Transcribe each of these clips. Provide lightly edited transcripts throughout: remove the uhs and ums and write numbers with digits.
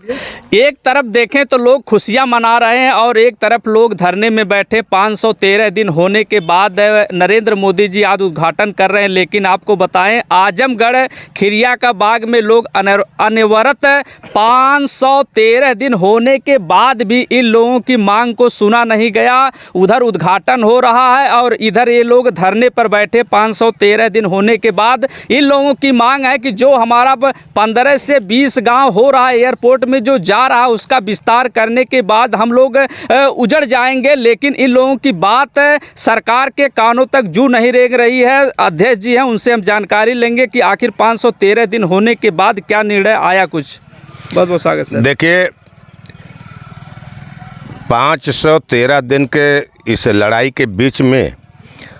एक तरफ देखें तो लोग खुशियां मना रहे हैं और एक तरफ लोग धरने में बैठे 513 दिन होने के बाद नरेंद्र मोदी जी आज उद्घाटन कर रहे हैं। लेकिन आपको बताएं, आजमगढ़ खिरिया का बाग में लोग अनवरत 513 दिन होने के बाद भी इन लोगों की मांग को सुना नहीं गया। उधर उद्घाटन हो रहा है और इधर ये लोग धरने पर बैठे 513 दिन होने के बाद इन लोगों की मांग है कि जो हमारा 15 से 20 गाँव हो रहा है एयरपोर्ट में जो जा रहा है उसका विस्तार करने के बाद हम लोग उजड़ जाएंगे। लेकिन इन लोगों की बात सरकार के कानों तक जू नहीं रेंग रही है। अध्यक्ष जी हैं, उनसे हम जानकारी लेंगे कि आखिर 513 दिन होने के बाद क्या निर्णय आया। कुछ बहुत बहुत स्वागत सर। देखिए, 513 दिन के इस लड़ाई के बीच में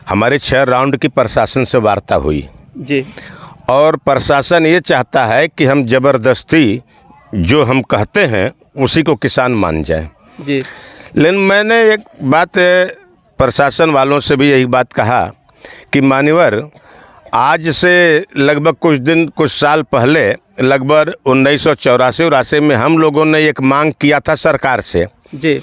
हमारे 6 राउंड की प्रशासन से वार्ता हुई जी, और प्रशासन ये चाहता है कि हम ज़बरदस्ती जो हम कहते हैं उसी को किसान मान जाए जी। लेकिन मैंने एक बात प्रशासन वालों से भी यही बात कहा कि मान्यवर, आज से लगभग कुछ साल पहले लगभग 1984-84 में हम लोगों ने एक मांग किया था सरकार से जी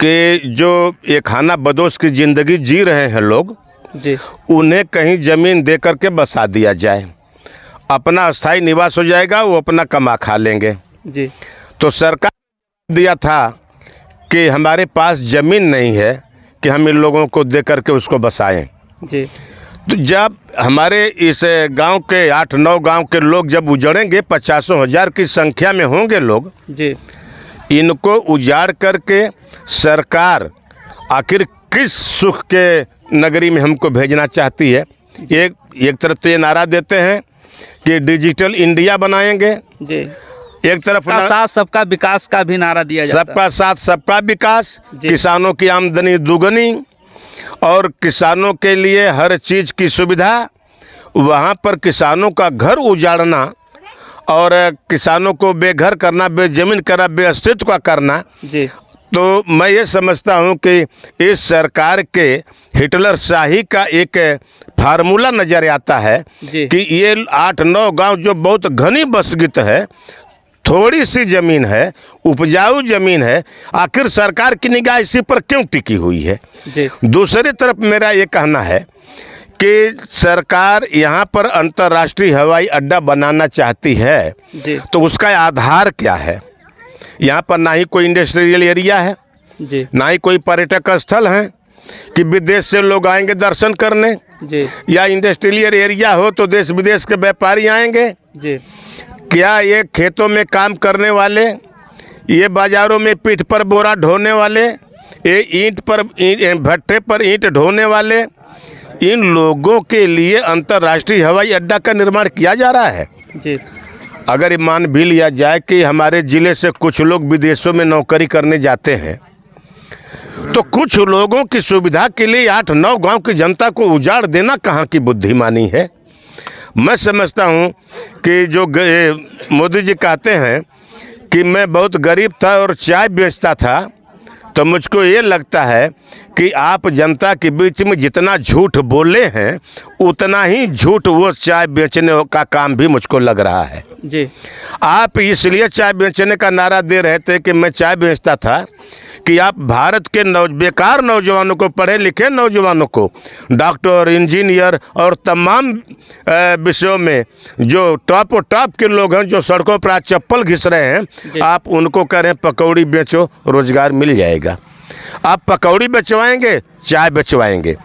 कि जो ये खाना बदोश की ज़िंदगी जी रहे हैं लोग जी, उन्हें कहीं ज़मीन दे करके बसा दिया जाए, अपना अस्थाई निवास हो जाएगा, वो अपना कमा खा लेंगे जी। तो सरकार दिया था कि हमारे पास ज़मीन नहीं है कि हम इन लोगों को दे करके उसको बसाएं जी। तो जब हमारे इस गांव के 8-9 गांव के लोग जब उजड़ेंगे, 50,000 की संख्या में होंगे लोग जी, इनको उजाड़ करके सरकार आखिर किस सुख के नगरी में हमको भेजना चाहती है। एक तरफ तो ये नारा देते हैं कि डिजिटल इंडिया बनाएंगे जी, एक तरफ साथ सबका विकास का भी नारा दिया जाता है, सबका साथ सबका विकास, किसानों की आमदनी दुगनी और किसानों के लिए हर चीज़ की सुविधा। वहाँ पर किसानों का घर उजाड़ना और किसानों को बेघर करना, बेजमीन करना, बेअस्तित्व का करना जी, तो मैं ये समझता हूँ कि इस सरकार के हिटलर शाही का एक फार्मूला नज़र आता है कि ये 8-9 गांव जो बहुत घनी बसगित है, थोड़ी सी ज़मीन है, उपजाऊ ज़मीन है, आखिर सरकार की निगाह इसी पर क्यों टिकी हुई है। दूसरी तरफ मेरा ये कहना है कि सरकार यहाँ पर अंतर्राष्ट्रीय हवाई अड्डा बनाना चाहती है तो उसका आधार क्या है। यहाँ पर ना ही कोई इंडस्ट्रियल एरिया है जी, ना ही कोई पर्यटक स्थल है कि विदेश से लोग आएंगे दर्शन करने जी, या इंडस्ट्रियल एरिया हो तो देश विदेश के व्यापारी आएंगे जी। क्या ये खेतों में काम करने वाले, ये बाज़ारों में पीठ पर बोरा ढोने वाले, ये भट्टे पर ईंट ढोने वाले, इन लोगों के लिए अंतर्राष्ट्रीय हवाई अड्डा का निर्माण किया जा रहा है जी। अगर ये मान भी लिया जाए कि हमारे ज़िले से कुछ लोग विदेशों में नौकरी करने जाते हैं तो कुछ लोगों की सुविधा के लिए 8-9 गांव की जनता को उजाड़ देना कहाँ की बुद्धिमानी है। मैं समझता हूँ कि जो मोदी जी कहते हैं कि मैं बहुत गरीब था और चाय बेचता था, तो मुझको ये लगता है कि आप जनता के बीच में जितना झूठ बोले हैं उतना ही झूठ वो चाय बेचने का काम भी मुझको लग रहा है जी। आप इसलिए चाय बेचने का नारा दे रहे थे कि मैं चाय बेचता था कि आप भारत के बेकार नौजवानों को, पढ़े लिखे नौजवानों को, डॉक्टर, इंजीनियर और तमाम विषयों में जो टॉप के लोग हैं, जो सड़कों पर आज चप्पल घिस रहे हैं, आप उनको कह रहे हैं पकौड़ी बेचो, रोजगार मिल जाएगा। आप पकौड़ी बेचवाएंगे, चाय बेचवाएंगे,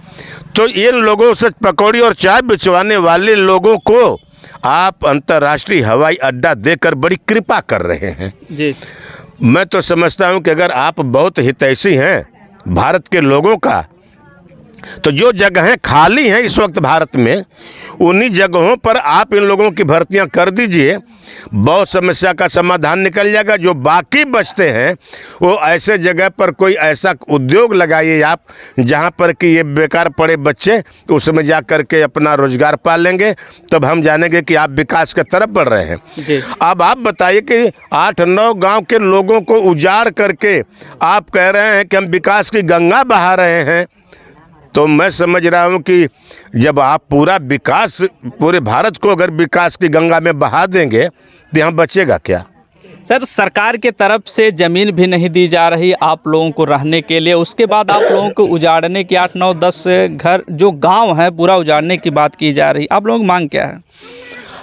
तो इन लोगों से पकौड़ी और चाय बेचवाने वाले लोगों को आप अंतर्राष्ट्रीय हवाई अड्डा देकर बड़ी कृपा कर रहे हैं जी। मैं तो समझता हूं कि अगर आप बहुत हितैषी हैं भारत के लोगों का, तो जो जगहें खाली हैं इस वक्त भारत में, उन्हीं जगहों पर आप इन लोगों की भर्तियां कर दीजिए, बहुत समस्या का समाधान निकल जाएगा। जो बाकी बचते हैं वो ऐसे जगह पर कोई ऐसा उद्योग लगाइए आप जहां पर कि ये बेकार पड़े बच्चे उसमें जा कर के अपना रोजगार पा लेंगे, तब हम जानेंगे कि आप विकास की तरफ बढ़ रहे हैं। अब आप बताइए कि 8-9 गांव के लोगों को उजाड़ करके आप कह रहे हैं कि हम विकास की गंगा बहा रहे हैं, तो मैं समझ रहा हूँ कि जब आप पूरा विकास, पूरे भारत को अगर विकास की गंगा में बहा देंगे तो यहाँ बचेगा क्या। सर, सरकार के तरफ से ज़मीन भी नहीं दी जा रही आप लोगों को रहने के लिए, उसके बाद आप लोगों को उजाड़ने की 8, 9, 10 घर जो गांव है पूरा उजाड़ने की बात की जा रही। आप लोगों की मांग क्या है?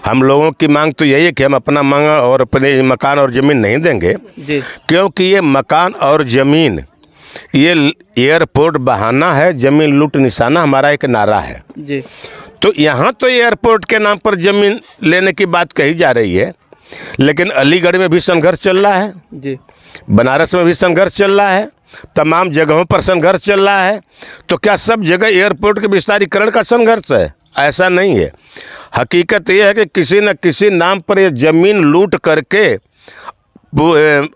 हम लोगों की मांग तो यही है कि हम अपना मांग और अपने मकान और ज़मीन नहीं देंगे जी। क्योंकि ये मकान और ज़मीन ये एयरपोर्ट बहाना है, ज़मीन लूट निशाना हमारा एक नारा है जी। तो यहाँ तो एयरपोर्ट के नाम पर ज़मीन लेने की बात कही जा रही है, लेकिन अलीगढ़ में भी संघर्ष चल रहा है जी, बनारस में भी संघर्ष चल रहा है, तमाम जगहों पर संघर्ष चल रहा है। तो क्या सब जगह एयरपोर्ट के विस्तारीकरण का संघर्ष है? ऐसा नहीं है। हकीकत यह है कि किसी न किसी नाम पर ये ज़मीन लूट करके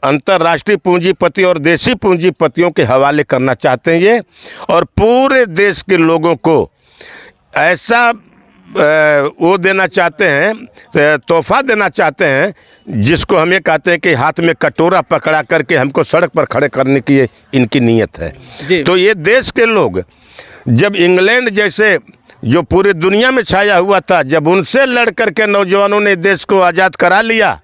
अंतर्राष्ट्रीय पूंजीपति और देसी पूंजीपतियों के हवाले करना चाहते हैं ये, और पूरे देश के लोगों को ऐसा वो देना चाहते हैं, तोहफा देना चाहते हैं जिसको हम ये कहते हैं कि हाथ में कटोरा पकड़ा करके हमको सड़क पर खड़े करने की इनकी नीयत है जी। तो ये देश के लोग जब इंग्लैंड जैसे जो पूरी दुनिया में छाया हुआ था, जब उनसे लड़ करके नौजवानों ने देश को आज़ाद करा लिया,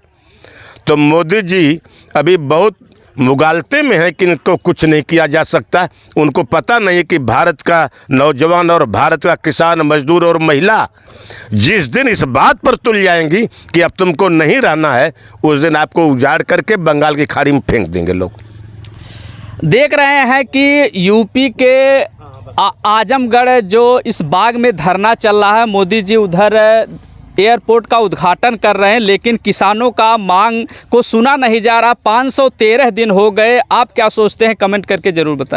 तो मोदी जी अभी बहुत मुगालते में है कि इनको कुछ नहीं किया जा सकता। उनको पता नहीं कि भारत का नौजवान और भारत का किसान, मजदूर और महिला जिस दिन इस बात पर तुल जाएंगी कि अब तुमको नहीं रहना है, उस दिन आपको उजाड़ करके बंगाल की खाड़ी में फेंक देंगे लोग। देख रहे हैं कि यूपी के आजमगढ़ जो इस बाग में धरना चल रहा है, मोदी जी उधर एयरपोर्ट का उद्घाटन कर रहे हैं, लेकिन किसानों का मांग को सुना नहीं जा रहा। 513 दिन हो गए। आप क्या सोचते हैं? कमेंट करके ज़रूर बताएं।